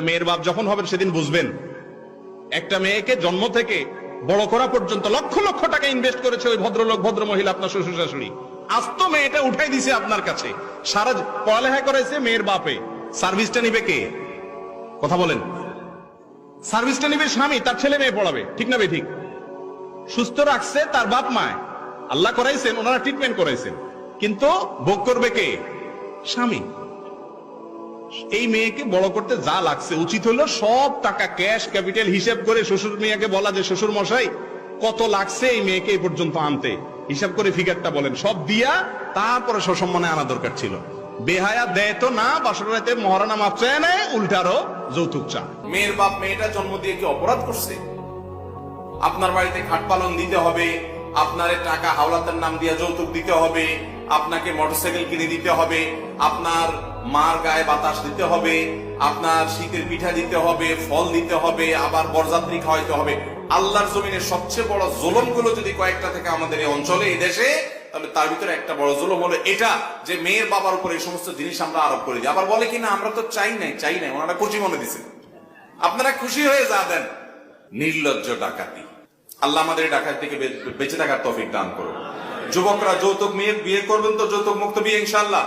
মেয়ের বাপ যখন হবেন সেদিন বুঝবেন একটা মেয়েকে জন্ম থেকে বড় করা পর্যন্ত লক্ষ লক্ষ টাকা ইনভেস্ট করেছে ওই ভদ্রলোক ভদ্র মহিলা আপনার শ্বশুর শাশুড়ি। আজ তো মেয়েটা উঠাই দিছে আপনার কাছে, সারা পড়ালেখা করেছে মেয়ের বাপে, সার্ভিসটা নিবে কে? কথা বলেন। সার্ভিসটা নিবে স্বামী, তার ছেলে মেয়ে পড়াবে, ঠিক না বে ঠিক? সুস্থ রাখছে তার বাপ মায়, আল্লাহ করাইছেন, ওনারা ট্রিটমেন্ট করাইছেন, কিন্তু ভোগ করবে কে? স্বামী। এই মেয়েকে বড় করতে যা লাগছে, উচিত হলো সব টাকা ক্যাশ ক্যাপিটাল হিসাব করে শ্বশুর মেয়েকে বলা যে শ্বশুর মশাই কত লাগছে এই মেয়েকে এই পর্যন্ত আনতে, হিসাব করে ফিগারটা বলেন, সব দিয়া তারপরে সসম্মানে আনা দরকার ছিল। বেহায়া দেয় তো না, বাসর রাতে মহারানা মাপ চায় নেয়, উল্টারও যৌতুক চা। মেয়ের বাপ মেয়েটা জন্ম দিয়ে কি অপরাধ করছে? আপনার বাড়িতে খাট পালন দিতে হবে, আপনার টাকা হাওলাতের নাম দিয়ে যৌতুক দিতে হবে, আপনাকে মোটরসাইকেল কিনে দিতে হবে, আপনার মার গায়ে বাতাস দিতে হবে, আপনার শীতের পিঠা দিতে হবে, ফল দিতে হবে, আবার বরযাত্রী খাওয়াইতে হবে। আল্লাহর জমিনের সবচেয়ে বড় জুলুম গুলো যদি কয়েকটা থেকে আমাদের এই অঞ্চলে এই দেশে, তাহলে তার ভিতরে একটা বড় জুলুম হলো এটা যে মেয়ের বাবার উপর এই সমস্ত জিনিস আমরা আরোপ করে দিই। আবার বলে কিনা আমরা তো চাই নাই, ওনারা খুশি মনে দিছে, আপনারা খুশি হয়ে যা দেন। নির্লজ্জ ডাকাতি। আল্লাহ আমাদের ডাকাতি থেকে বেঁচে থাকার তৌফিক দান করুন। যুবকরা যৌতুক মেয়ে বিয়ে করবেন তো যৌতুক মুক্ত বিয়ে ইনশাআল্লাহ।